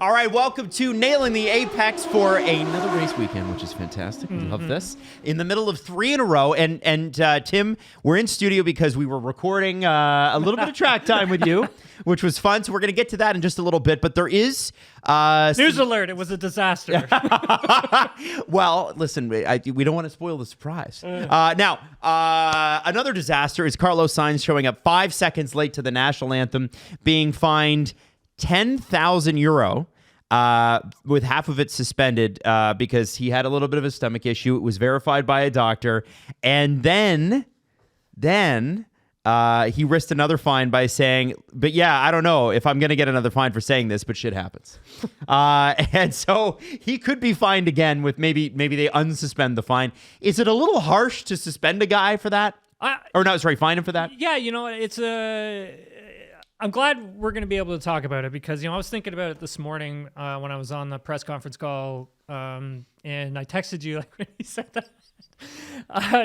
All right, welcome to Nailing the Apex for another race weekend, which is fantastic. We love this. In the middle of 3 in a row. And Tim, we're in studio because we were recording a little bit of track time with you, which was fun. So we're going to get to that in just a little bit. But there is... News alert, it was a disaster. Well, listen, we don't want to spoil the surprise. Now, another disaster is Carlos Sainz showing up 5 seconds late to the national anthem, being fined €10,000 with half of it suspended because he had a little bit of a stomach issue. It was verified by a doctor. And then he risked another fine by saying, but yeah, I don't know if I'm going to get another fine for saying this, but shit happens. And so he could be fined again with maybe they unsuspend the fine. Is it a little harsh to suspend a guy for that? Fine him for that? Yeah, it's I'm glad we're going to be able to talk about it because, I was thinking about it this morning when I was on the press conference call and I texted you when he said that.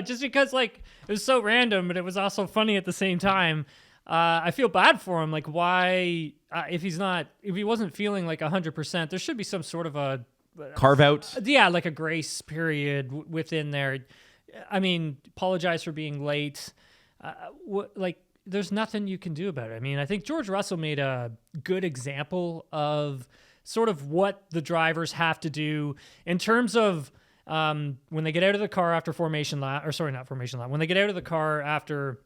Just because, it was so random, but it was also funny at the same time. I feel bad for him. Why, if he wasn't feeling 100%, there should be some sort of a carve out. Yeah, a grace period within there. I mean, apologize for being late. There's nothing you can do about it. I mean, I think George Russell made a good example of sort of what the drivers have to do in terms of when they get out of the car after formation lap, when they get out of the car after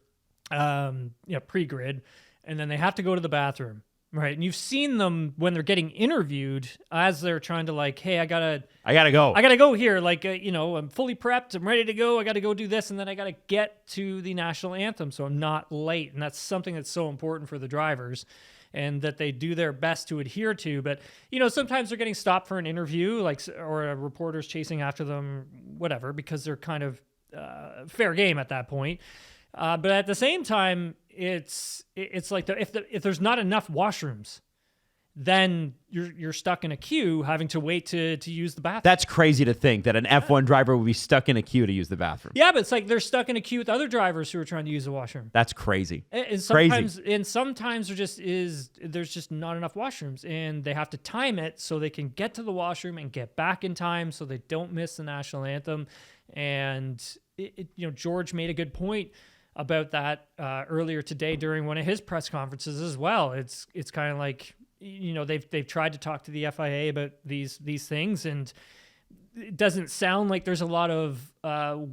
pre-grid, and then they have to go to the bathroom, right? And you've seen them when they're getting interviewed as they're trying to hey, I gotta go here. I'm fully prepped. I'm ready to go. I got to go do this. And then I got to get to the national anthem. So I'm not late. And that's something that's so important for the drivers and that they do their best to adhere to. But, sometimes they're getting stopped for an interview, or a reporter's chasing after them, whatever, because they're kind of fair game at that point. But at the same time, it's if there's not enough washrooms, then you're stuck in a queue having to wait to use the bathroom. That's crazy to think that an F1 driver would be stuck in a queue to use the bathroom. Yeah, but it's they're stuck in a queue with other drivers who are trying to use the washroom. That's crazy. And sometimes there's just not enough washrooms, and they have to time it so they can get to the washroom and get back in time so they don't miss the national anthem. And George made a good point about that earlier today during one of his press conferences as well. It's kind of they've tried to talk to the FIA about these things, and it doesn't sound like there's a lot of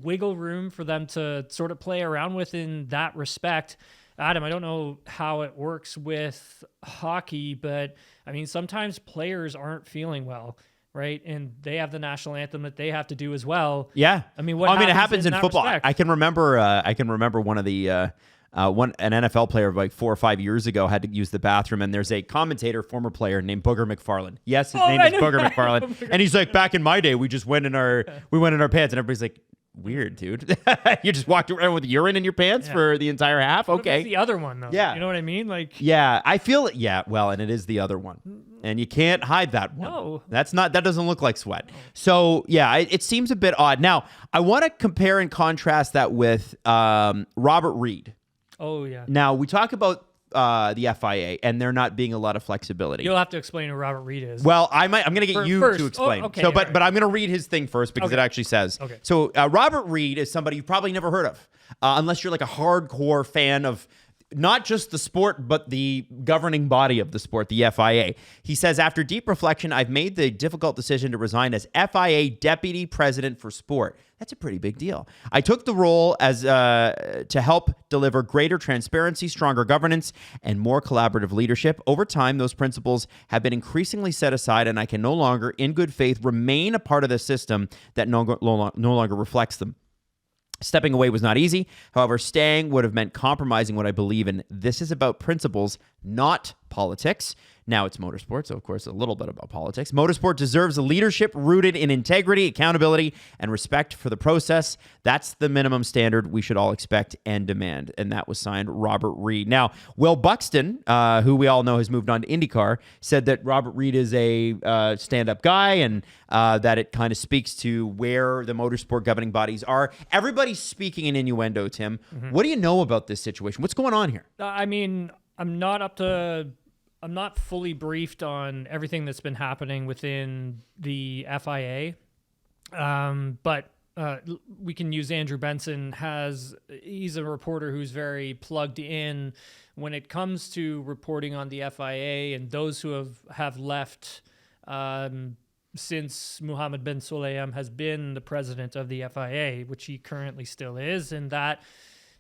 wiggle room for them to sort of play around with in that respect. Adam, I don't know how it works with hockey, but I mean, sometimes players aren't feeling well, right? And they have the national anthem that they have to do as well. Yeah. I mean, it happens in football. Respect? I can remember one of the an NFL player 4 or 5 years ago had to use the bathroom, and there's a commentator, former player named Booger McFarland. Yes, his name is Booger McFarland, and he's like, back in my day, we just went in our pants, and everybody's like, weird, dude. You just walked around with urine in your pants for the entire half. Okay, the other one though. Yeah, you know what I mean. Yeah, I feel it. Yeah, well, and it is the other one, and you can't hide that one. No, that doesn't look like sweat. No. So yeah, it seems a bit odd. Now I want to compare and contrast that with Robert Reid. Oh, yeah. Now, we talk about the FIA and there not being a lot of flexibility. You'll have to explain who Robert Reid is. Well, I'm going to get you to explain. Oh, okay, but I'm going to read his thing first because it actually says. Okay. So Robert Reid is somebody you've probably never heard of unless you're a hardcore fan of not just the sport, but the governing body of the sport, the FIA. He says, after deep reflection, I've made the difficult decision to resign as FIA Deputy President for Sport. That's a pretty big deal. I took the role as to help deliver greater transparency, stronger governance, and more collaborative leadership. Over time, those principles have been increasingly set aside, and I can no longer, in good faith, remain a part of the system that no longer reflects them. Stepping away was not easy. However, staying would have meant compromising what I believe in. This is about principles, not politics. Now it's motorsport, so of course a little bit about politics. Motorsport deserves a leadership rooted in integrity, accountability, and respect for the process. That's the minimum standard we should all expect and demand. And that was signed Robert Reid. Now, Will Buxton, who we all know has moved on to IndyCar, said that Robert Reid is a stand-up guy and that it kind of speaks to where the motorsport governing bodies are. Everybody's speaking in innuendo, Tim. Mm-hmm. What do you know about this situation? What's going on here? I mean, I'm not up to not fully briefed on everything that's been happening within the FIA, but we can use Andrew Benson. He's a reporter who's very plugged in when it comes to reporting on the FIA and those who have left since Mohammed bin Sulayem has been the president of the FIA, which he currently still is, and that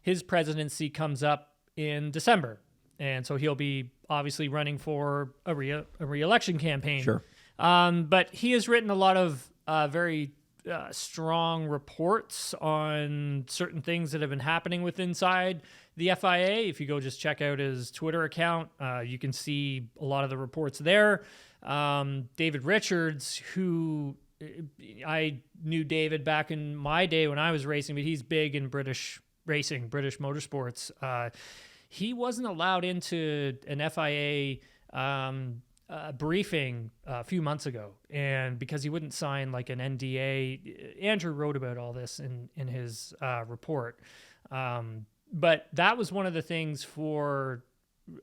his presidency comes up in December. And so he'll be obviously running for a re-election campaign. Sure. But he has written a lot of very strong reports on certain things that have been happening with inside the FIA. If you go just check out his Twitter account, you can see a lot of the reports there. David Richards, who I knew David back in my day when I was racing, but he's big in British racing, British motorsports. He wasn't allowed into an FIA briefing a few months ago, and because he wouldn't sign like an NDA. Andrew wrote about all this in his report. But that was one of the things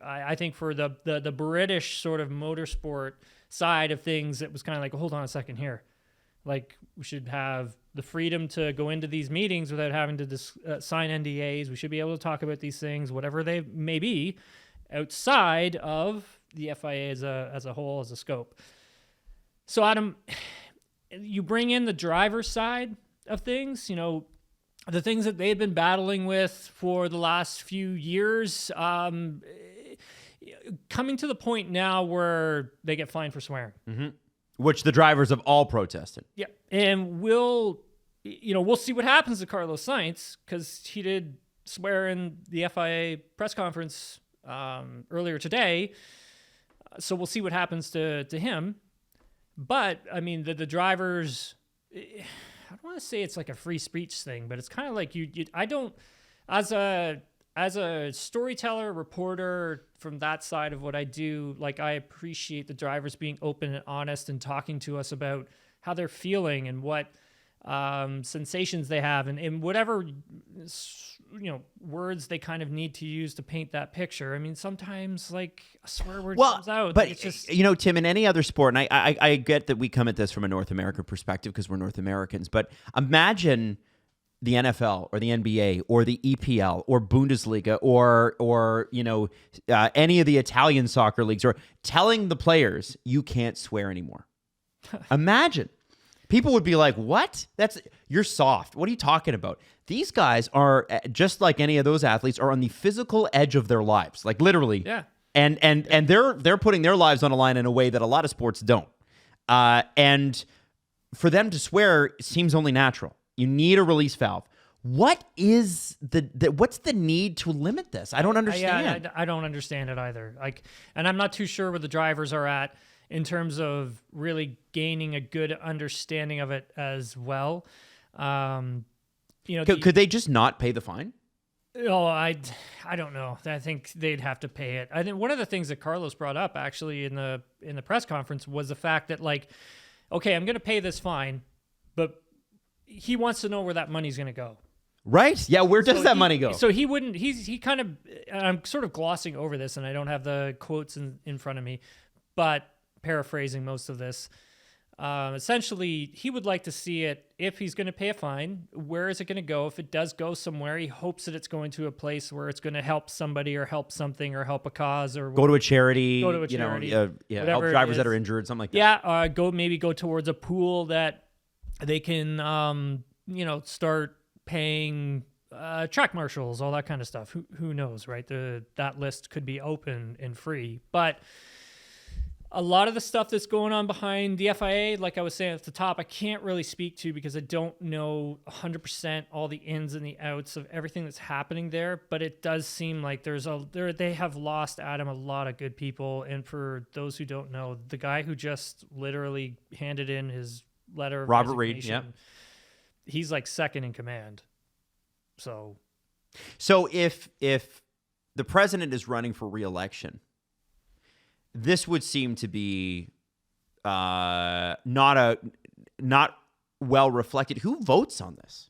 I think for the British sort of motorsport side of things, it was kind of like, hold on a second here. Like, we should have the freedom to go into these meetings without having to sign NDAs. We should be able to talk about these things, whatever they may be, outside of the FIA as a whole, as a scope. So, Adam, you bring in the driver's side of things, the things that they've been battling with for the last few years, coming to the point now where they get fined for swearing. Mm-hmm. Which the drivers have all protested. Yeah. And we'll see what happens to Carlos Sainz, because he did swear in the FIA press conference earlier today. So we'll see what happens to him. But, I mean, the drivers, I don't want to say it's like a free speech thing, but it's kind of like I don't, as a storyteller, reporter from that side of what I do, like, I appreciate the drivers being open and honest and talking to us about how they're feeling and what sensations they have and whatever, words they kind of need to use to paint that picture. I mean, sometimes like a swear word comes out. But it's just, Tim, in any other sport, and I get that we come at this from a North American perspective because we're North Americans, but imagine the NFL or the NBA or the EPL or Bundesliga or any of the Italian soccer leagues or telling the players you can't swear anymore. Imagine. People would be like, what? You're soft. What are you talking about? These guys are, just like any of those athletes, are on the physical edge of their lives, like literally. Yeah. And they're putting their lives on a line in a way that a lot of sports don't. And for them to swear seems only natural. You need a release valve. What is what's the need to limit this? I don't understand. I don't understand it either. And I'm not too sure where the drivers are at in terms of really gaining a good understanding of it as well. Could they just not pay the fine? Oh, I don't know. I think they'd have to pay it. I think one of the things that Carlos brought up actually in the press conference was the fact that, like, okay, I'm going to pay this fine, but he wants to know where that money's going to go. Right? Yeah, where does that money go? So he wouldn't, he kind of, I'm sort of glossing over this and I don't have the quotes in front of me, but paraphrasing most of this, essentially he would like to see it, if he's going to pay a fine, where is it going to go? If it does go somewhere, he hopes that it's going to a place where it's going to help somebody or help something or help a cause or go to a charity, help drivers that are injured, something like that. Yeah, go towards a pool that they can, start paying track marshals, all that kind of stuff. Who knows, right? That list could be open and free. But a lot of the stuff that's going on behind the FIA, like I was saying at the top, I can't really speak to because I don't know 100% all the ins and the outs of everything that's happening there. But it does seem like they have lost, Adam, a lot of good people. And for those who don't know, the guy who just literally handed in his letter of Robert Reid, resignation, he's like second in command. So if the president is running for re-election, this would seem to be not well reflected. Who votes on this?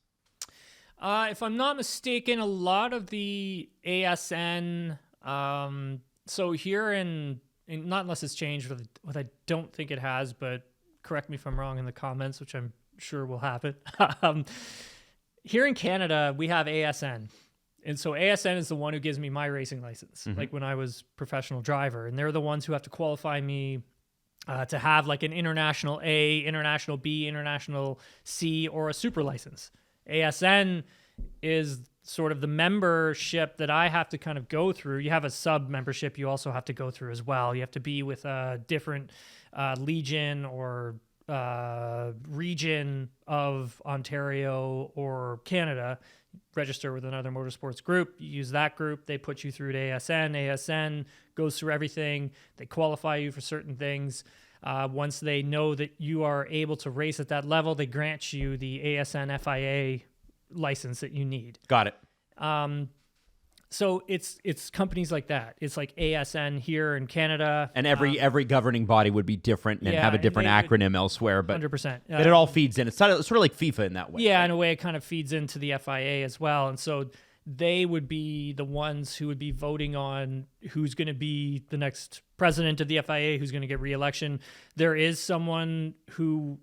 If I'm not mistaken, a lot of the ASN. So here in not unless it's changed, what I don't think it has, but correct me if I'm wrong in the comments, which I'm sure will happen. Here in Canada, we have ASN. And so ASN is the one who gives me my racing license, like when I was professional driver. And they're the ones who have to qualify me to have like an international A, international B, international C, or a super license. ASN is sort of the membership that I have to kind of go through. You have a sub membership you also have to go through as well. You have to be with a different legion or region of Ontario or Canada, register with another motorsports group. You use that group. They put you through to ASN. ASN goes through everything. They qualify you for certain things. Once they know that you are able to race at that level, they grant you the ASN FIA license that you need. Got it. So it's companies like that. It's like ASN here in Canada. And every governing body would be different and have a different acronym elsewhere, but 100%. But it all feeds in. It's sort of like FIFA in that way. Yeah, in a way it kind of feeds into the FIA as well. And so they would be the ones who would be voting on who's going to be the next president of the FIA, who's going to get re-election. There is someone who,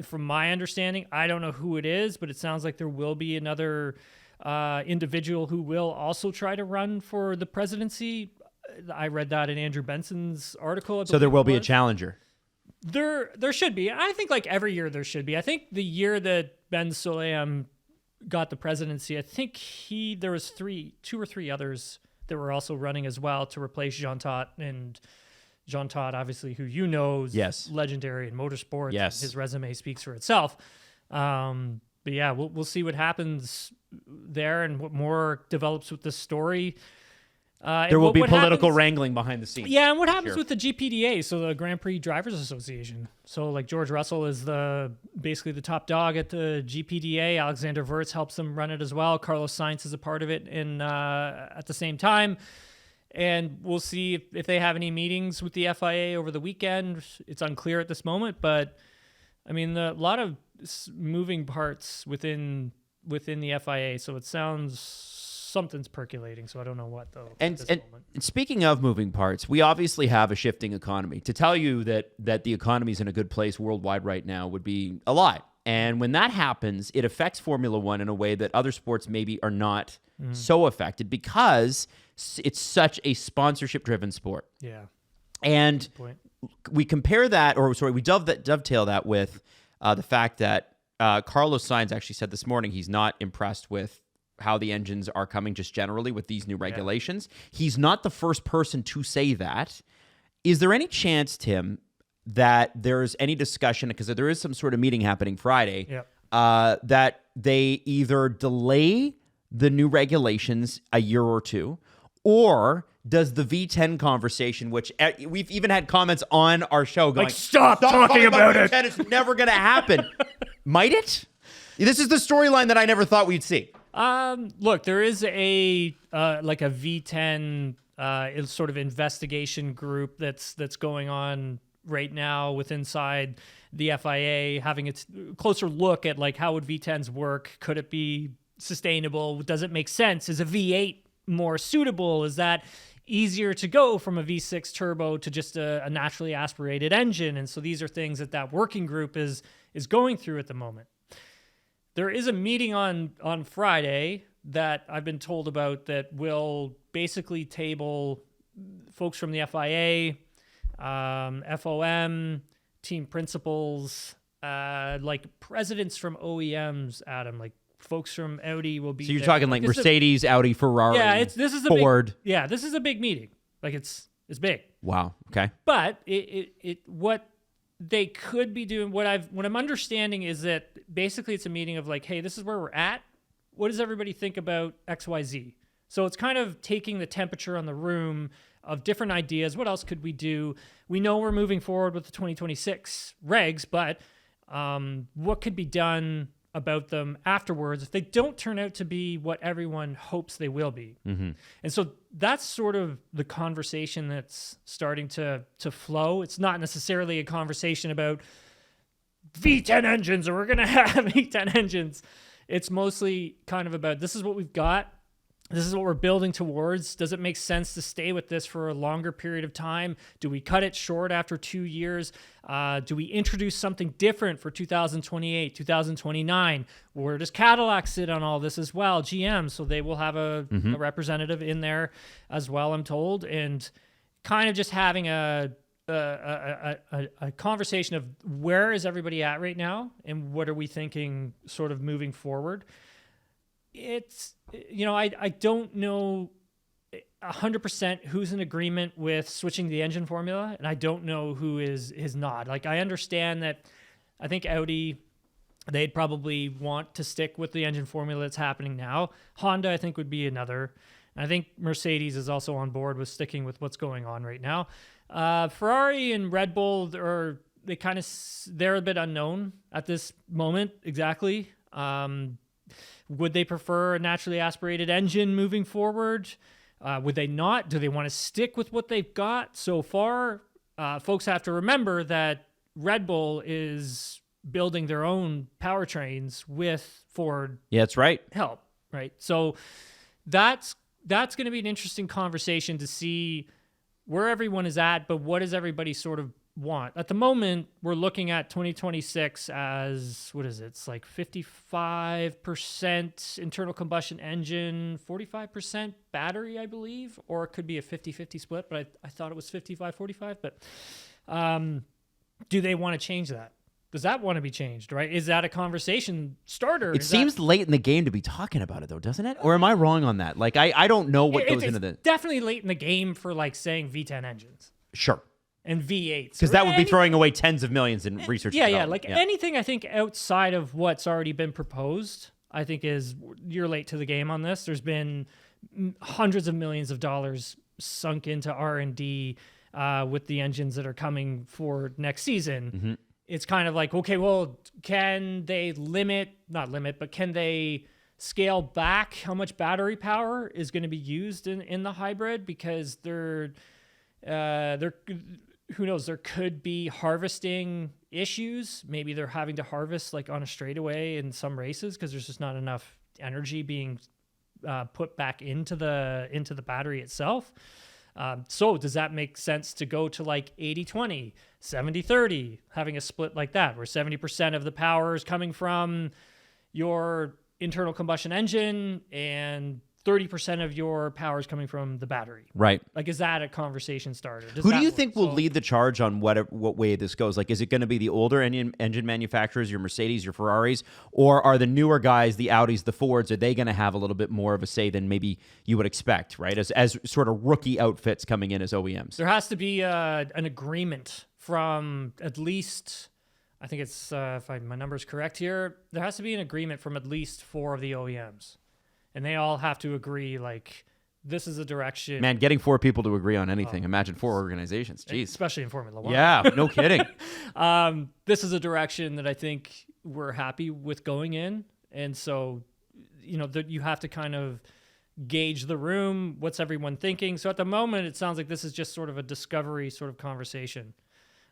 from my understanding, I don't know who it is, but it sounds like there will be another individual who will also try to run for the presidency. I read that in Andrew Benson's article. So there will be a challenger. There should be. I think like every year there should be. I think the year that Ben Sulayem got the presidency, I think there was two or three others that were also running as well to replace Jean Todt. And Jean Todt, obviously, who you know is legendary in motorsports. Yes. His resume speaks for itself. But yeah, we'll see what happens there and what more develops with this story. There will be political wrangling behind the scenes. Yeah, and what happens with the GPDA, so the Grand Prix Drivers Association? So like George Russell is basically the top dog at the GPDA. Alexander Wurz helps them run it as well. Carlos Sainz is a part of it at the same time. And we'll see if they have any meetings with the FIA over the weekend. It's unclear at this moment, but I mean, a lot of moving parts within the FIA, so it sounds something's percolating. So I don't know what though. And speaking of moving parts, we obviously have a shifting economy. To tell you that the economy is in a good place worldwide right now would be a lie. And when that happens, it affects Formula One in a way that other sports maybe are not so affected because it's such a sponsorship-driven sport. Yeah. And we compare that, we dovetail that with the fact that Carlos Sainz actually said this morning he's not impressed with how the engines are coming just generally with these new regulations. Yeah. He's not the first person to say that. Is there any chance, Tim, that there's any discussion, because there is some sort of meeting happening Friday, that they either delay the new regulations a year or two, or does the V10 conversation, which we've even had comments on our show going, stop talking about it. V10, it's never going to happen. Might it? This is the storyline that I never thought we'd see. Look, there is a V10 sort of investigation group that's going on right now with inside the FIA, having a closer look at like how would V10s work? Could it be sustainable? Does it make sense? Is a V8 more suitable? Is that easier to go from a V6 turbo to just a naturally aspirated engine? And so these are things that working group is going through at the moment. There is a meeting on Friday that I've been told about that will basically table folks from the FIA, FOM, team principals, like presidents from OEMs, Adam, like folks from Audi will be So you're talking like Mercedes, Audi, Ferrari, Ford. This is a big meeting. Like it's big. Wow. Okay. But what they could be doing, what I'm understanding is that basically it's a meeting of like, hey, this is where we're at. What does everybody think about XYZ? So it's kind of taking the temperature on the room of different ideas. What else could we do? We know we're moving forward with the 2026 regs, but what could be done about them afterwards if they don't turn out to be what everyone hopes they will be? Mm-hmm. And so that's sort of the conversation that's starting to flow. It's not necessarily a conversation about V10 engines or we're going to have V10 engines. It's mostly kind of about this is what we've got. this is what we're building towards. Does it make sense to stay with this for a longer period of time? Do we cut it short after 2 years? Do we introduce something different for 2028, 2029? Where does Cadillac sit on all this as well? GM, so they will have a representative in there as well, I'm told. And kind of just having a conversation of where is everybody at right now and what are we thinking sort of moving forward. It's, I don't know 100% who's in agreement with switching the engine formula, and I don't know who is not. Like, I understand that I think Audi, they'd probably want to stick with the engine formula that's happening now. Honda, I think, would be another. And I think Mercedes is also on board with sticking with what's going on right now. Ferrari and Red Bull, they're a bit unknown at this moment exactly. Would they prefer a naturally aspirated engine moving forward? Would they not? Do they want to stick with what they've got so far? Folks have to remember that Red Bull is building their own powertrains with Ford. Yeah, that's right. Help, right? So that's going to be an interesting conversation to see where everyone is at, but what does everybody sort of want? At the moment, we're looking at 2026 as, what is it? It's like 55% internal combustion engine, 45% battery, I believe, or it could be a 50-50 split, but I thought it was 55-45. But do they want to change that? Does that want to be changed, right? Is that a conversation starter? It seems late in the game to be talking about it, though, doesn't it? Or am I wrong on that? Like, I don't know what goes into the... definitely late in the game for, like, saying V10 engines. Sure. And V8s. Because that would be throwing away tens of millions in research. Anything I think outside of what's already been proposed, I think you're late to the game on this. There's been hundreds of millions of dollars sunk into R&D with the engines that are coming for next season. Mm-hmm. It's kind of like, okay, well, can they can they scale back how much battery power is going to be used in the hybrid? Because who knows, there could be harvesting issues. Maybe they're having to harvest like on a straightaway in some races because there's just not enough energy being put back into the battery itself. So does that make sense to go to like 80-20, 70-30, having a split like that, where 70% of the power is coming from your internal combustion engine and 30% of your power is coming from the battery? Right. Like, is that a conversation starter? Who do you think will lead the charge on what way this goes? Like, is it going to be the older engine manufacturers, your Mercedes, your Ferraris, or are the newer guys, the Audis, the Fords, are they going to have a little bit more of a say than maybe you would expect, right? As sort of rookie outfits coming in as OEMs. There has to be an agreement from at least, I think it's, if my number's correct here, there has to be an agreement from at least 4 of the OEMs. And they all have to agree, like, this is a direction. Man, getting 4 people to agree on anything. Imagine 4 organizations. Jeez. Especially in Formula 1. Yeah, no kidding. This is a direction that I think we're happy with going in. And so, you have to kind of gauge the room. What's everyone thinking? So at the moment, it sounds like this is just sort of a discovery sort of conversation.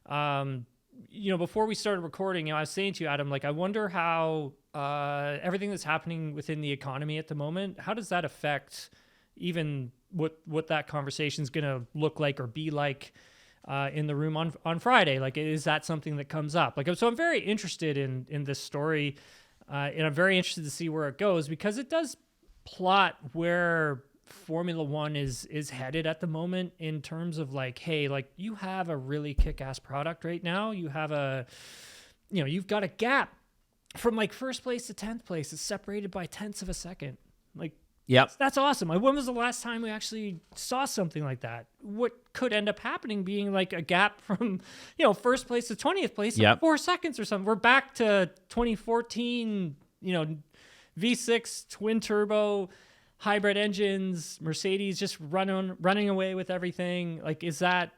Before we started recording, I was saying to you, Adam, like, I wonder how everything that's happening within the economy at the moment, how does that affect even what that conversation is going to look like or be like in the room on Friday? Like, is that something that comes up? Like, so I'm very interested in this story, and I'm very interested to see where it goes, because it does plot where Formula One is headed at the moment in terms of like, hey, like, you have a really kick-ass product right now. You have you've got a gap from like first place to 10th place. It's separated by tenths of a second. Like, yep, that's awesome. Like, when was the last time we actually saw something like that? What could end up happening being like a gap from, first place to 20th place, yep, 4 seconds or something. We're back to 2014, V6 twin turbo hybrid engines, Mercedes just running away with everything. Like, is that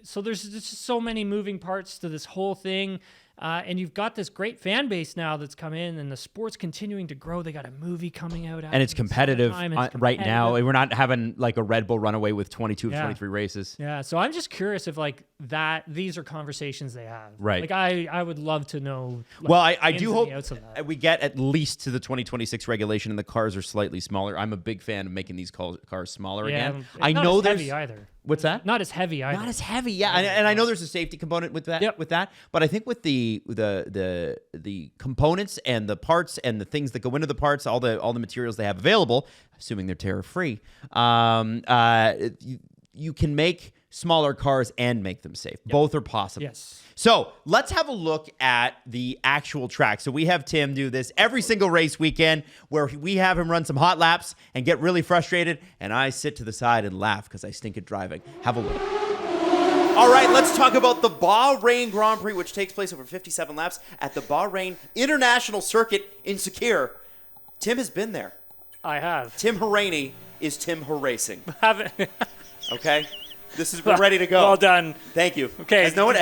so? There's just so many moving parts to this whole thing. And you've got this great fan base now that's come in, and the sport's continuing to grow. They got a movie coming out. And it's competitive right now. We're not having like a Red Bull runaway with 22 of 23 races. Yeah, so I'm just curious if like these are conversations they have. Right. Like I would love to know. Like, well, I do hope that we get at least to the 2026 regulation and the cars are slightly smaller. I'm a big fan of making these cars smaller again. I know there's heavy either. What's that? Not as heavy either. Not as heavy, yeah. And I know there's a safety component with that. Yep. With that, but I think with the components and the parts and the things that go into the parts, all the materials they have available, assuming they're tariff free, you can make smaller cars and make them safe. Yep. Both are possible. Yes. So let's have a look at the actual track. So we have Tim do this every single race weekend where we have him run some hot laps and get really frustrated, and I sit to the side and laugh because I stink at driving. Have a look. All right, let's talk about the Bahrain Grand Prix, which takes place over 57 laps at the Bahrain International Circuit in Sakir. Tim has been there. I have. Tim Harani is Tim Haracing. Haven't. Okay? We're ready to go. Well done. Thank you. Okay. Has no one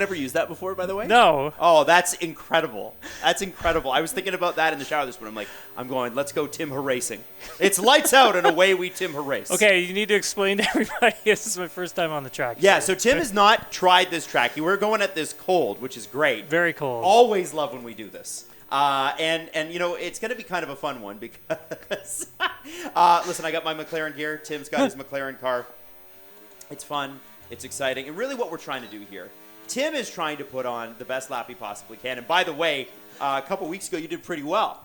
ever used that before, by the way? No. Oh, that's incredible. That's incredible. I was thinking about that in the shower this morning. I'm going, let's go Tim Haracing. It's lights out and away we Tim Harace. Okay, you need to explain to everybody. This is my first time on the track. Yeah, so Tim has not tried this track. We're going at this cold, which is great. Very cold. Always love when we do this. And you know, it's going to be kind of a fun one because, listen, I got my McLaren gear. Tim's got his McLaren car. It's fun. It's exciting. And really what we're trying to do here, Tim is trying to put on the best lap he possibly can. And by the way, a couple weeks ago, you did pretty well.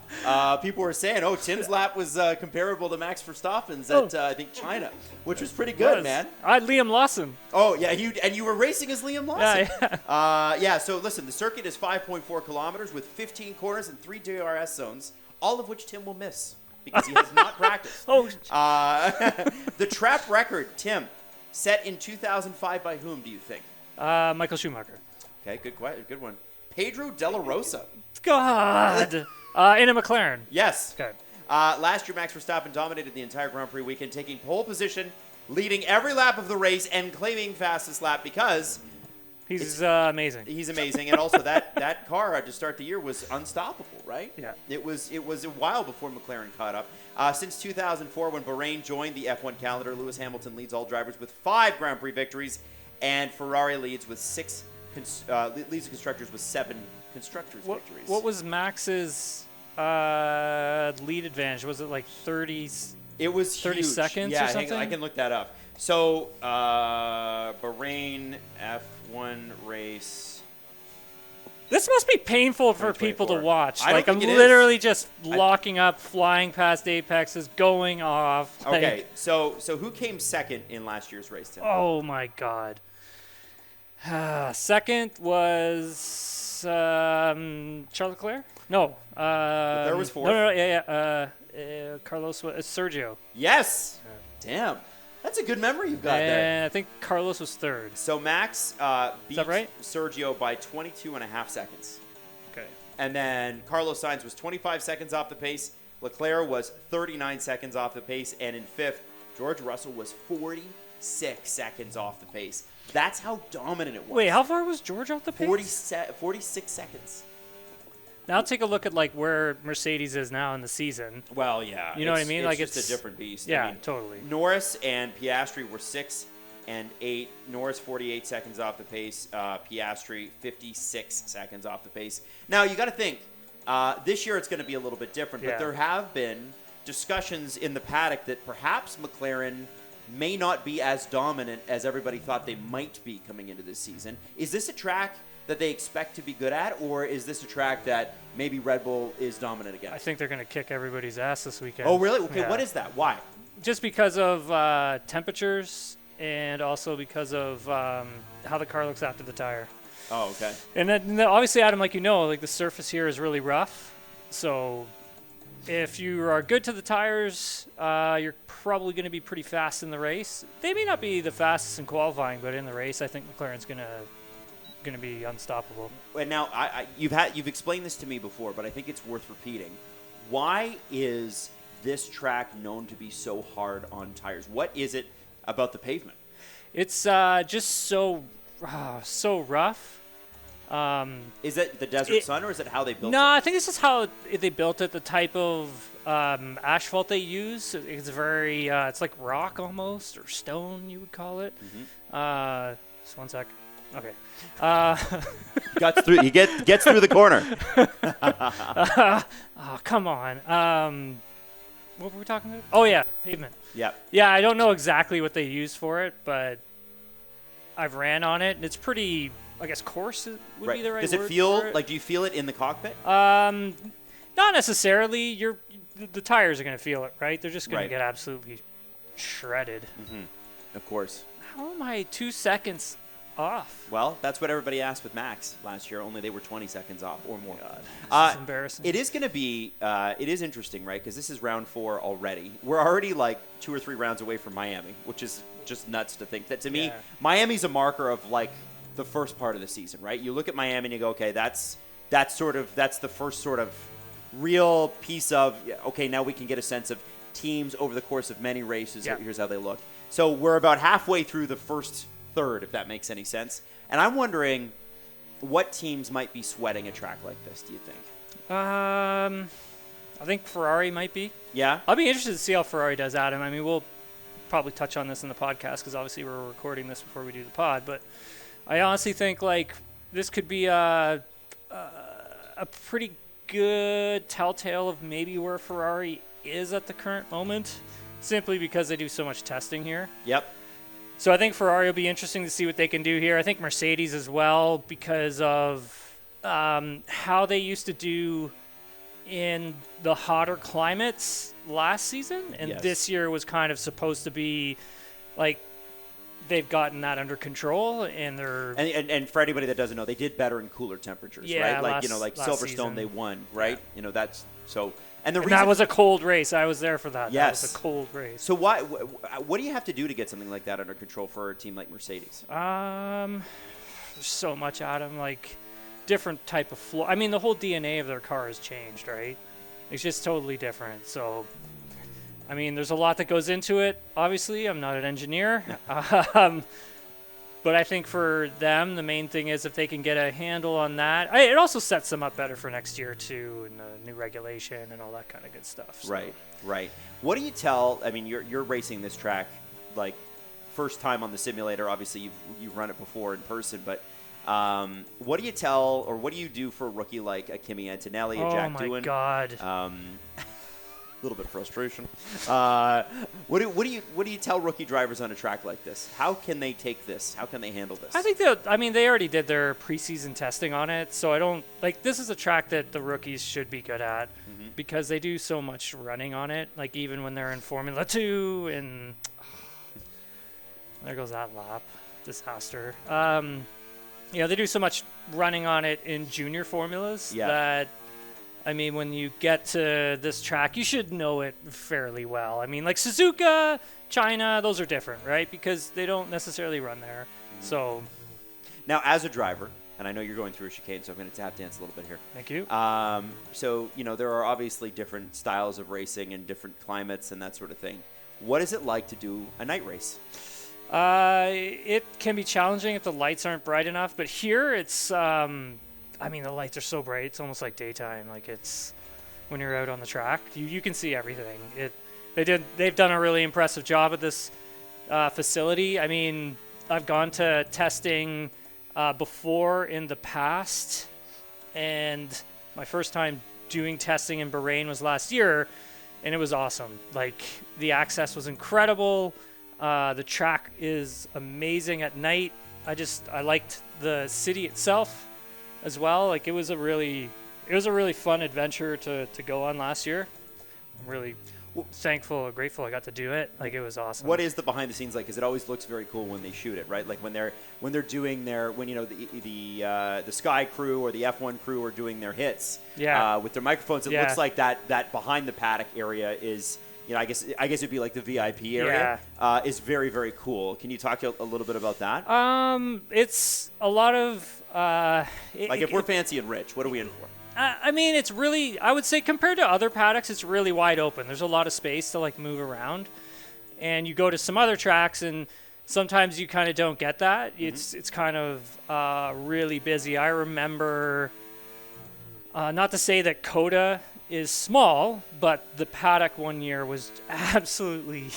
People were saying, Tim's lap was comparable to Max Verstappen's at, I think, China, which was pretty good, man. I had Liam Lawson. Oh, yeah. You were racing as Liam Lawson. Yeah. So listen, the circuit is 5.4 kilometers with 15 corners and 3 DRS zones, all of which Tim will miss because he has not practiced. The track record, Tim, set in 2005 by whom, do you think? Michael Schumacher. Okay, good one. Pedro De La Rosa. God. In a McLaren. Yes. Okay. Last year, Max Verstappen dominated the entire Grand Prix weekend, taking pole position, leading every lap of the race, and claiming fastest lap because he's amazing. He's amazing, and also that car to start the year was unstoppable, right? Yeah. It was a while before McLaren caught up. Since 2004, when Bahrain joined the F1 calendar, Lewis Hamilton leads all drivers with 5 Grand Prix victories, and Ferrari leads with leads the constructors with 7 constructors victories. What was Max's lead advantage? Was it like 30? It was 30 huge. seconds or something? I can look that up. So Bahrain F1 race. This must be painful for people to watch. I'm literally just locking up, flying past apexes, going off. Okay, so who came second in last year's race, Tim? Oh my God. Second was Charles Leclerc? No. Leclerc was fourth. No, Carlos was Sergio. Yes. Damn. That's a good memory you've got there. I think Carlos was third. So Max beat right? Sergio by 22.5 seconds. Okay. And then Carlos Sainz was 25 seconds off the pace. Leclerc was 39 seconds off the pace. And in fifth, George Russell was 46 seconds off the pace. That's how dominant it was. Wait, how far was George off the pace? 46 seconds. Now take a look at where Mercedes is now in the season. Well, yeah. You know what I mean? It's just a different beast. Yeah, I mean, totally. Norris and Piastri were 6 and 8. Norris 48 seconds off the pace. Piastri 56 seconds off the pace. Now, you got to think, this year it's going to be a little bit different, but there have been discussions in the paddock that perhaps McLaren may not be as dominant as everybody thought they might be coming into this season. Is this a track that they expect to be good at, or is this a track that maybe Red Bull is dominant against? I think they're going to kick everybody's ass this weekend. Oh, really? Okay, yeah. What is that? Why? Just because of temperatures and also because of how the car looks after the tire. Oh, okay. And then obviously, Adam, the surface here is really rough. So if you are good to the tires, you're probably going to be pretty fast in the race. They may not be the fastest in qualifying, but in the race, I think McLaren's going to be unstoppable. And now you've explained this to me before, but I think it's worth repeating. Why is this track known to be so hard on tires? What is it about the pavement? It's just so rough Is it the Desert Sun, or is it how they built it? No, I think this is how they built it. The type of asphalt they use. It's very, it's like rock almost, or stone, you would call it. Just one sec. Okay. He gets through the corner. Oh, come on. What were we talking about? Oh, yeah, pavement. Yeah. Yeah, I don't know exactly what they use for it, but I've ran on it, and it's pretty, I guess, coarse would be the right word. Does it feel like, do you feel it in the cockpit? Not necessarily. The tires are going to feel it, right? They're just going to get absolutely shredded. Of course. How am I 2 seconds off? Well, that's what everybody asked with Max last year, only they were 20 seconds off or more. God, this is embarrassing. It is going to be, it is interesting, right? Because this is round 4 already. We're already like 2 or 3 rounds away from Miami, which is just nuts to think. That to me, Miami's a marker of like the first part of the season, right? You look at Miami and you go, okay, that's the first sort of real piece of, okay, now we can get a sense of teams over the course of many races. Here's how they look. So we're about halfway through the first third, if that makes any sense. And I'm wondering what teams might be sweating a track like this, do you think? I think Ferrari might be. Yeah? I'll be interested to see how Ferrari does, Adam. I mean, we'll probably touch on this in the podcast because obviously we're recording this before we do the pod. But I honestly think, like, this could be a pretty good telltale of maybe where Ferrari is at the current moment, simply because they do so much testing here. Yep. So I think Ferrari will be interesting to see what they can do here. I think Mercedes as well, because of how they used to do in the hotter climates last season. And this year was kind of supposed to be like they've gotten that under control, and they're and for anybody that doesn't know, they did better in cooler temperatures, right? Like like Silverstone, season. They won, right? That's so. And that was a cold race. I was there for that. Yes. That was a cold race. So what do you have to do to get something like that under control for a team like Mercedes? There's so much, Adam. Like different type of floor. I mean, the whole DNA of their car has changed, right? It's just totally different. So, I mean, there's a lot that goes into it. Obviously, I'm not an engineer. But I think for them, the main thing is if they can get a handle on that. It also sets them up better for next year, too, and the new regulation and all that kind of good stuff. So. Right. What do you tell? I mean, you're racing this track, like, first time on the simulator. Obviously, you've run it before in person, but what do you tell, or what do you do for a rookie like a Kimi Antonelli, a Jack Doohan? Oh, my God. A little bit of frustration. What do you tell rookie drivers on a track like this? How can they take this? How can they handle this? I think they already did their preseason testing on it, so I don't this is a track that the rookies should be good at because they do so much running on it. Like even when they're in Formula 2, and there goes that lap, disaster. They do so much running on it in junior formulas that. I mean, when you get to this track, you should know it fairly well. I mean, like Suzuka, China, those are different, right? Because they don't necessarily run there. So, now, as a driver, and I know you're going through a chicane, so I'm going to tap dance a little bit here. Thank you. So, there are obviously different styles of racing and different climates and that sort of thing. What is it like to do a night race? It can be challenging if the lights aren't bright enough, but here it's... the lights are so bright, it's almost like daytime. Like it's when you're out on the track, you can see everything. They've done a really impressive job at this facility. I mean, I've gone to testing before in the past, and my first time doing testing in Bahrain was last year, and it was awesome. Like the access was incredible. The track is amazing at night. I liked the city itself as well. Like it was a really fun adventure to go on last year. I'm really thankful and grateful I got to do it. Like it was awesome. What is the behind the scenes like? Because it always looks very cool when they shoot it, right? Like when they're doing the Sky crew or the F1 crew are doing their hits with their microphones. It looks like that behind the paddock area is. I guess it'd be like the VIP area. Is very, very cool. Can you talk a little bit about that? It's a lot of if we're fancy and rich, what are we in for? It's really, I would say compared to other paddocks, it's really wide open. There's a lot of space to move around, and you go to some other tracks and sometimes you kind of don't get that. It's kind of really busy. I remember, not to say that Coda is small, but the paddock one year was absolutely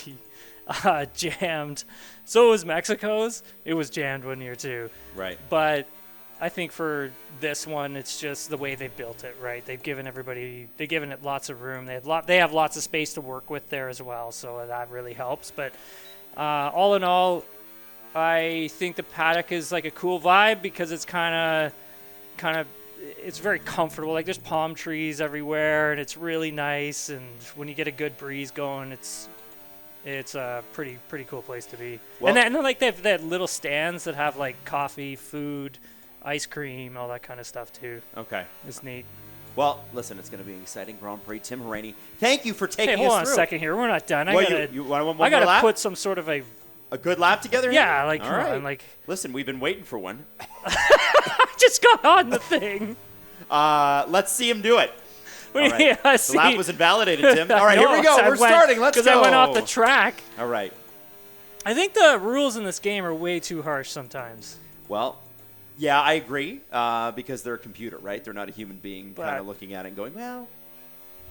jammed. So was Mexico's. It was jammed one year too. Right. But I think for this one, it's just the way they built it, right? They've given it lots of room. They have lots of space to work with there as well, so that really helps. But all in all, I think the paddock is like a cool vibe because it's kind of it's very comfortable. Like there's palm trees everywhere, and it's really nice. And when you get a good breeze going, it's a pretty cool place to be. Well, and then like they have little stands that have like coffee, food, ice cream, all that kind of stuff too. Okay. It's neat. Well, listen, it's going to be an exciting Grand Prix. Tim Hauraney, thank you for taking us through. Hey, hold on a second here. We're not done. You want one more lap? I gotta put some sort of a good lap together here? Yeah, like, all come right. on, like. Listen, we've been waiting for one. I just got on the thing. Let's see him do it. All right. Yeah, the lap was invalidated, Tim. All right, here we go. We're starting. Let's go. Because I went off the track. All right. I think the rules in this game are way too harsh sometimes. Well, yeah, I agree, because they're a computer, right? They're not a human being kind of looking at it and going, well.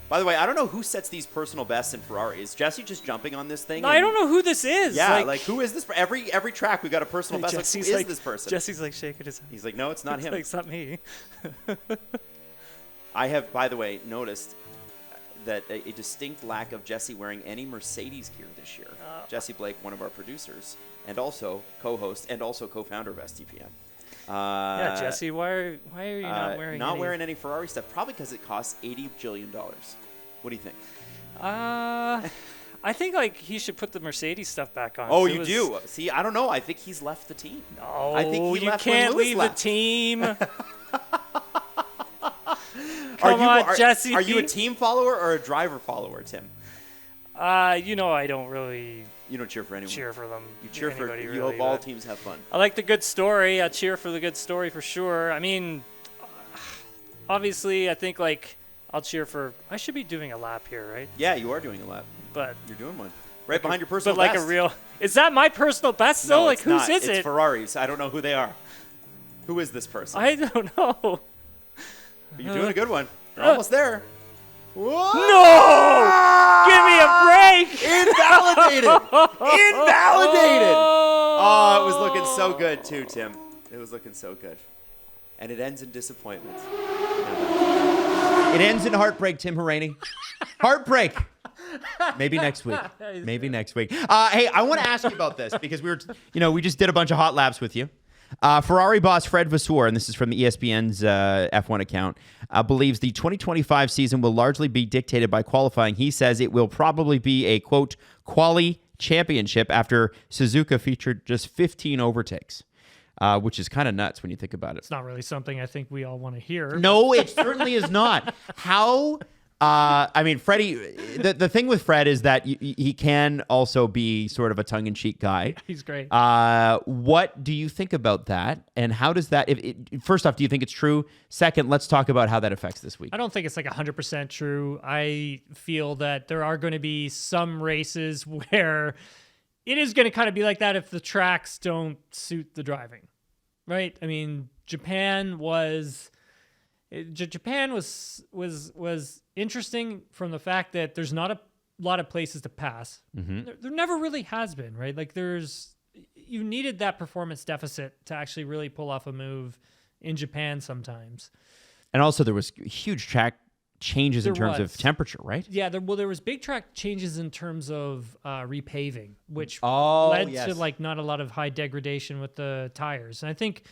By the way, I don't know who sets these personal bests in Ferrari. Is Jesse just jumping on this thing? No, I don't know who this is. Yeah, like who is this? Every track we got a personal best. Like, who is this person? Jesse's like shaking his head. He's like, no, it's not him. Like, it's not me. I have, by the way, noticed that a distinct lack of Jesse wearing any Mercedes gear this year. Jesse Blake, one of our producers, and also co-host and also co-founder of STPN. Yeah, Jesse, why are you not wearing any Ferrari stuff? Probably because it costs $80 billion. What do you think? I think like he should put the Mercedes stuff back on. Oh, you do? See, I don't know. I think he's left the team. No, I think he you left can't when Lewis leave left. the team. Come on, Jesse. Are you a team follower or a driver follower, Tim? I don't really. You don't cheer for anyone. Cheer for them. You cheer for. Really, you hope all teams have fun. I like the good story. I cheer for the good story for sure. I mean, obviously, I think like I'll cheer for. I should be doing a lap here, right? Yeah, you are doing a lap. But you're doing one right behind your personal best. But like a real. Is that my personal best though? No, like whose not. is It's it? Ferraris. I don't know who they are. Who is this person? I don't know. But you're doing a good one. You're almost there. Whoa! No! Give me a break! Invalidated! Invalidated! Oh, it was looking so good too, Tim. It was looking so good. And it ends in disappointment. It ends in heartbreak, Tim Hauraney. Heartbreak. Maybe next week. Maybe next week. Hey, I want to ask you about this because we just did a bunch of hot laps with you. Ferrari boss Fred Vasseur, and this is from the ESPN's F1 account, believes the 2025 season will largely be dictated by qualifying. He says it will probably be a, quote, quali championship after Suzuka featured just 15 overtakes, which is kind of nuts when you think about it. It's not really something I think we all want to hear. No, it certainly is not. How... I mean, Freddie, the thing with Fred is that he can also be sort of a tongue-in-cheek guy. He's great. What do you think about that? And how does that, first off, do you think it's true? Second, let's talk about how that affects this week. I don't think it's like 100% true. I feel that there are going to be some races where it is going to kind of be like that if the tracks don't suit the driving, right? I mean, Japan was interesting from the fact that there's not a lot of places to pass. Mm-hmm. There never really has been, right? Like you needed that performance deficit to actually really pull off a move in Japan sometimes. And also there was huge track changes in terms of temperature, right? Yeah, there was big track changes in terms of repaving, which led to like not a lot of high degradation with the tires. And I think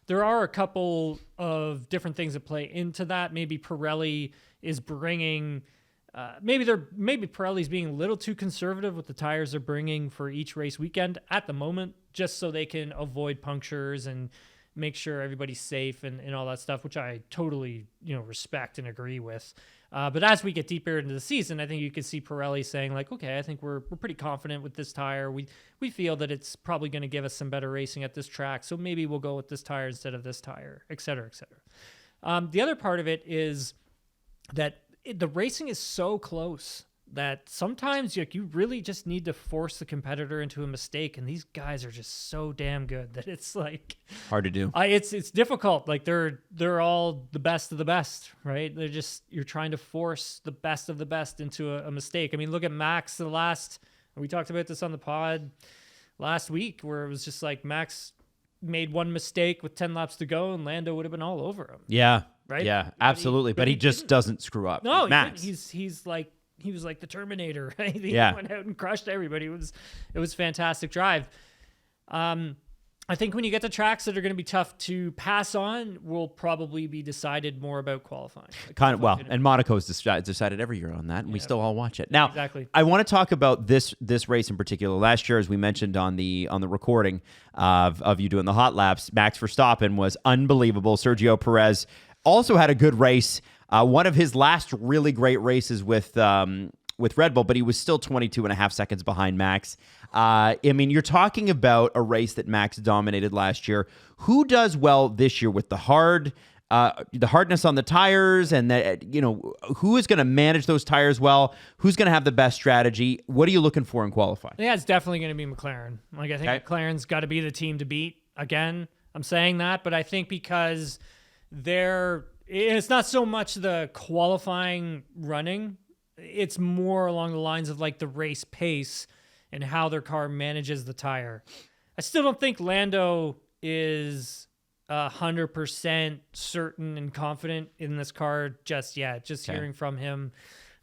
there are a couple of different things that play into that. Maybe Pirelli is bringing, maybe Pirelli's being a little too conservative with the tires they're bringing for each race weekend at the moment, just so they can avoid punctures and make sure everybody's safe and all that stuff, which I totally respect and agree with. But as we get deeper into the season, I think you could see Pirelli saying like, okay, I think we're pretty confident with this tire. We feel that it's probably going to give us some better racing at this track, so maybe we'll go with this tire instead of this tire, et cetera, et cetera. The other part of it is that the racing is so close that sometimes you really just need to force the competitor into a mistake, and these guys are just so damn good that it's like hard to do. It's difficult. Like they're all the best of the best, right? You're trying to force the best of the best into a mistake. I mean, look at Max. We talked about this on the pod last week, where it was just like Max made one mistake with 10 laps to go, and Lando would have been all over him. Yeah. Right? Yeah, absolutely. But he just doesn't screw up. No, Max. He was like the Terminator, right? He Yeah. went out and crushed everybody. It was a fantastic drive. I think when you get to tracks that are going to be tough to pass on, will probably be decided more about qualifying. And Monaco's decided every year on that, and we still all watch it. Now, exactly. I want to talk about this race in particular. Last year, as we mentioned on the recording of you doing the hot laps, Max Verstappen was unbelievable. Sergio Perez also had a good race. One of his last really great races with Red Bull, but he was still 22 and a half seconds behind Max. I mean, you're talking about a race that Max dominated last year. Who does well this year with the hardness on the tires, and who is going to manage those tires well? Who's going to have the best strategy? What are you looking for in qualifying? Yeah, it's definitely going to be McLaren. Like, I think McLaren's got to be the team to beat. Again, I'm saying that, but I think because it's not so much the qualifying running, it's more along the lines of like the race pace and how their car manages the tire. I still don't think Lando is 100% certain and confident in this car just yet. Just hearing from him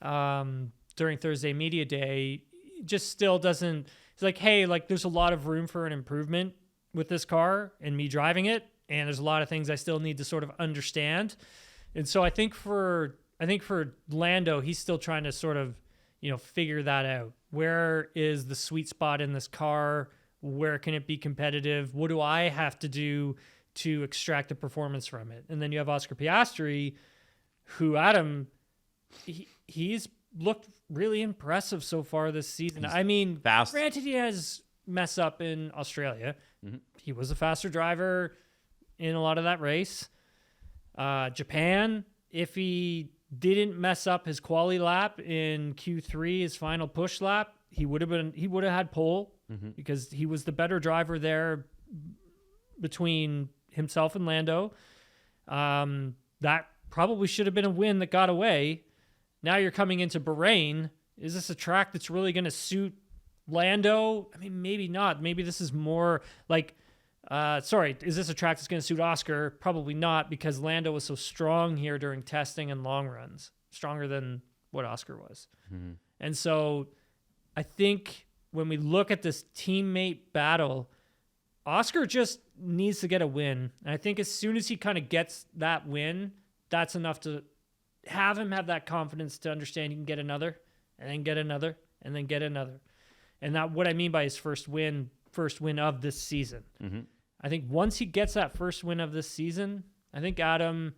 during Thursday media day, just still doesn't. It's like, hey, like there's a lot of room for an improvement with this car and me driving it, and there's a lot of things I still need to sort of understand. And so I think for Lando, he's still trying to sort of, figure that out. Where is the sweet spot in this car? Where can it be competitive? What do I have to do to extract the performance from it? And then you have Oscar Piastri, who, Adam, he's looked really impressive so far this season. I mean, fast. Granted, he has mess up in Australia. Mm-hmm. He was a faster driver in a lot of that race. Japan, if he didn't mess up his quali lap in Q3, his final push lap, he would have had pole, because he was the better driver there between himself and Lando. That probably should have been a win that got away. Now you're coming into Bahrain. Is this a track that's really going to suit Lando? I mean, maybe not. Maybe this is more like, is this a track that's going to suit Oscar? Probably not, because Lando was so strong here during testing and long runs, stronger than what Oscar was. Mm-hmm. And so I think when we look at this teammate battle, Oscar just needs to get a win. And I think as soon as he kind of gets that win, that's enough to have him have that confidence to understand he can get another, and then get another, and then get another. And that, what I mean by his first win of this season. Mm-hmm. I think once he gets that first win of this season, I think, Adam,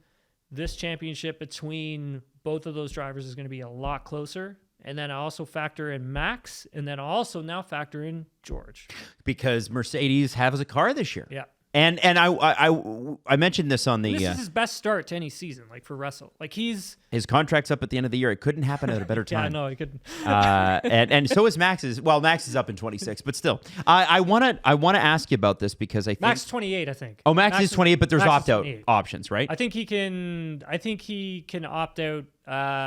this championship between both of those drivers is going to be a lot closer. And then I also factor in Max, and then also now factor in George. Because Mercedes has a car this year. Yeah. And I mentioned this on the... This is his best start to any season, like for Russell. Like his contract's up at the end of the year. It couldn't happen at a better time. Yeah, no, it couldn't. and so is Max's. Well, Max is up in 26, but still. I want to ask you about this because I think... Max 28, I think. Oh, Max is 28, but there's opt-out options, right? I think he can opt out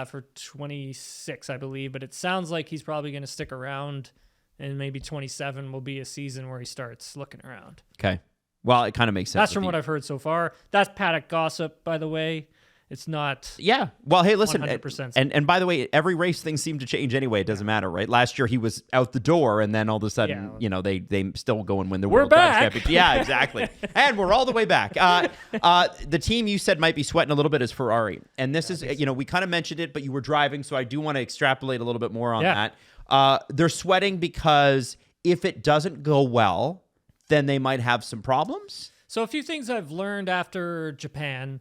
for 26, I believe, but it sounds like he's probably going to stick around, and maybe 27 will be a season where he starts looking around. Okay. Well, it kind of makes sense. That's from what I've heard so far. That's paddock gossip, by the way. It's not. Yeah. Well, hey, listen. 100%. And by the way, every race things seem to change anyway. It doesn't matter, right? Last year he was out the door, and then all of a sudden, they still go and win the World Drivers' Championship. Yeah, exactly. And we're all the way back. The team you said might be sweating a little bit is Ferrari, and this is we kind of mentioned it, but you were driving, so I do want to extrapolate a little bit more on that. They're sweating because if it doesn't go well, then they might have some problems. So a few things I've learned after Japan.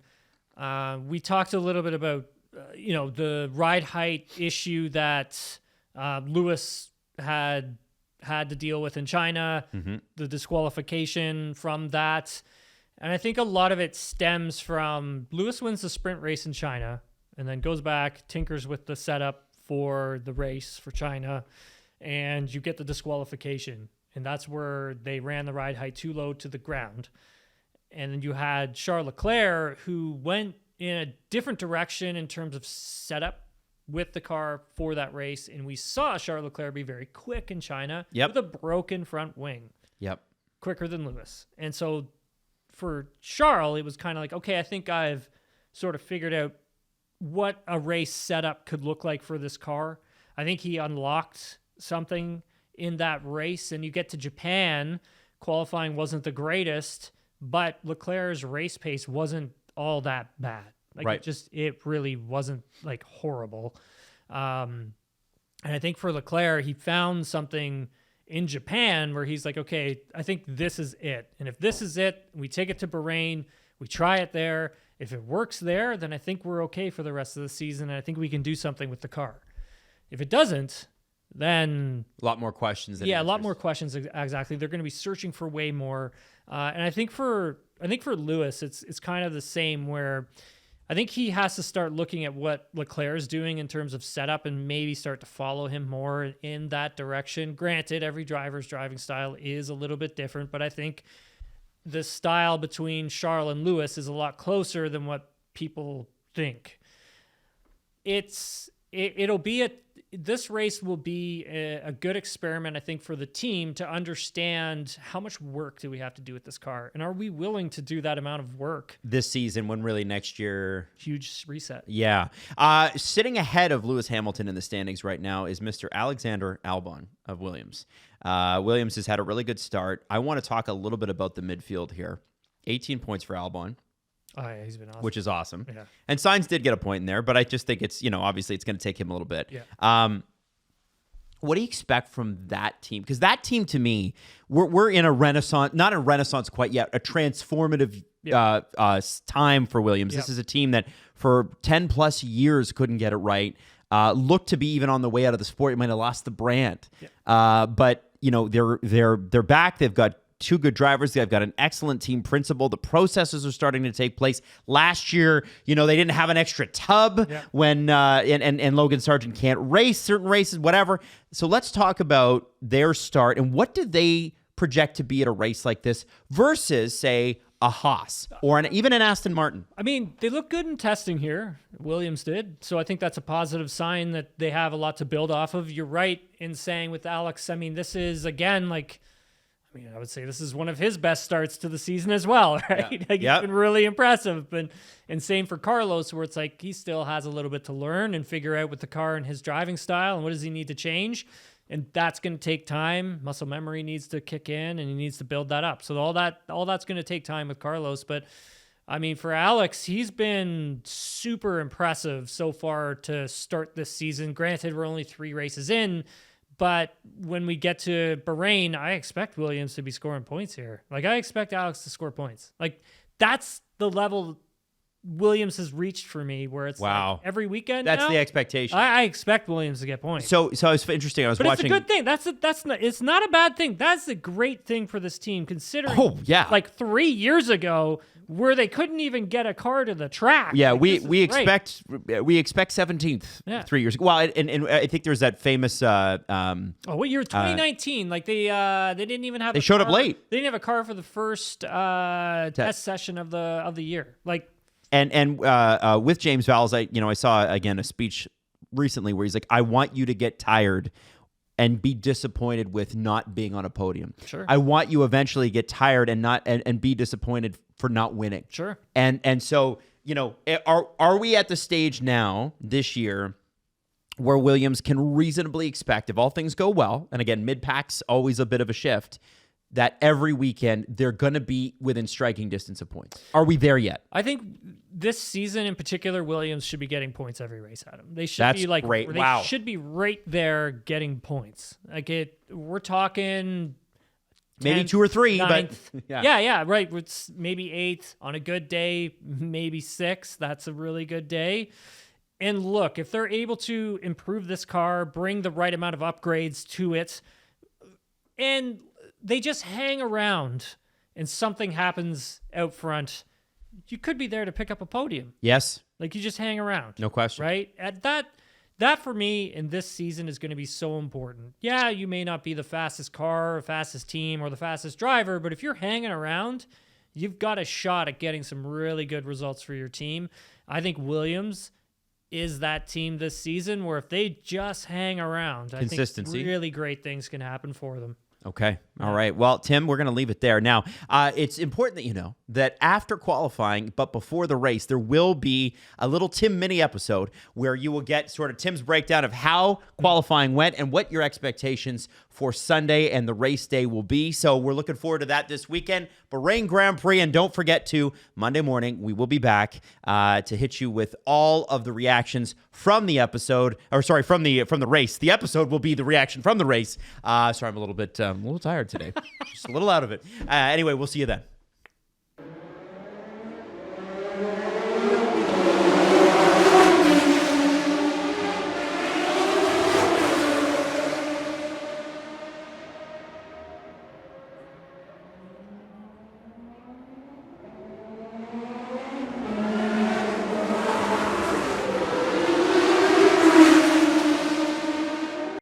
We talked a little bit about, the ride height issue that Lewis had to deal with in China, the disqualification from that. And I think a lot of it stems from Lewis wins the sprint race in China and then goes back, tinkers with the setup for the race for China, and you get the disqualification. And that's where they ran the ride height too low to the ground. And then you had Charles Leclerc, who went in a different direction in terms of setup with the car for that race. And we saw Charles Leclerc be very quick in China with a broken front wing. Yep. Quicker than Lewis. And so for Charles, it was kind of like, okay, I think I've sort of figured out what a race setup could look like for this car. I think he unlocked something in that race, and you get to Japan, qualifying wasn't the greatest, but Leclerc's race pace wasn't all that bad. Like it really wasn't like horrible. And I think for Leclerc, he found something in Japan where he's like, okay, I think this is it. And if this is it, we take it to Bahrain, we try it there. If it works there, then I think we're okay for the rest of the season. And I think we can do something with the car. If it doesn't, then a lot more questions. A lot more questions. Exactly. They're going to be searching for way more. And I think for Lewis, it's kind of the same, where I think he has to start looking at what Leclerc is doing in terms of setup and maybe start to follow him more in that direction. Granted, every driver's driving style is a little bit different, but I think the style between Charles and Lewis is a lot closer than what people think. This race will be a good experiment, I think, for the team to understand how much work do we have to do with this car, and are we willing to do that amount of work this season when really next year? Huge reset. Yeah. Sitting ahead of Lewis Hamilton in the standings right now is Mr. Alexander Albon of Williams. Williams has had a really good start. I want to talk a little bit about the midfield here. 18 points for Albon. Oh, yeah, he's been awesome. Which is awesome. Yeah. And Sainz did get a point in there, but I just think it's, obviously it's going to take him a little bit. Yeah. What do you expect from that team? Because that team, to me, we're in a renaissance, not a renaissance quite yet, a transformative time for Williams. Yep. This is a team that for 10 plus years couldn't get it right. Looked to be even on the way out of the sport. You might have lost the brand. Yep. But, they're back. They've got two good drivers. They've got an excellent team principal. The processes are starting to take place. Last year, they didn't have an extra tub when and Logan Sargent can't race certain races, whatever. So let's talk about their start and what did they project to be at a race like this versus, say, a Haas or even an Aston Martin. I mean, they look good in testing here. Williams did. So I think that's a positive sign that they have a lot to build off of. You're right in saying with Alex, I mean, this is, again, I would say this is one of his best starts to the season as well, right? Yeah. He's been really impressive. And same for Carlos, where it's like he still has a little bit to learn and figure out with the car and his driving style and what does he need to change. And that's going to take time. Muscle memory needs to kick in and he needs to build that up. So all that's going to take time with Carlos. But I mean, for Alex, he's been super impressive so far to start this season. Granted, we're only 3 races in, but when we get to Bahrain, I expect Williams to be scoring points here. I expect Alex to score points. That's the level Williams has reached for me, where it's every weekend. That's now, the expectation. I expect Williams to get points. So it's interesting. I was watching. It's a good thing. It's not a bad thing. That's a great thing for this team, considering. Oh yeah. 3 years ago, where they couldn't even get a car to the track. Yeah, we expect 17th 3 years ago. Well, and I think there's that famous. What year? 2019. They didn't even have. They showed up late. They didn't have a car for the first test session of the year. And with James Vowles, I saw again a speech recently where he's like, I want you to get tired and be disappointed with not being on a podium. Sure. I want you eventually get tired and be disappointed for not winning. Sure. And so, are we at the stage now this year where Williams can reasonably expect, if all things go well, and again, mid-pack's always a bit of a shift, that every weekend they're going to be within striking distance of points? Are we there yet? I think this season in particular, Williams should be getting points every race at him. They should be great. They should be right there getting points. We're talking maybe 2 or 3, 9th. but yeah, right. It's maybe 8th on a good day, maybe 6th. That's a really good day. And look, if they're able to improve this car, bring the right amount of upgrades to it, and they just hang around and something happens out front, you could be there to pick up a podium. Yes. You just hang around. No question. Right? That for me in this season is going to be so important. Yeah, you may not be the fastest car, or fastest team, or the fastest driver, but if you're hanging around, you've got a shot at getting some really good results for your team. I think Williams is that team this season where if they just hang around, I think really great things can happen for them. Okay. All right. Well, Tim, we're going to leave it there. Now, it's important that you know that after qualifying, but before the race, there will be a little Tim mini episode where you will get sort of Tim's breakdown of how qualifying went and what your expectations for Sunday and the race day will be. So we're looking forward to that this weekend. Bahrain Grand Prix. And don't forget to, Monday morning, we will be back to hit you with all of the reactions from the episode, or sorry, from the race. The episode will be the reaction from the race. Sorry, I'm a little tired today. Just a little out of it. Anyway, we'll see you then.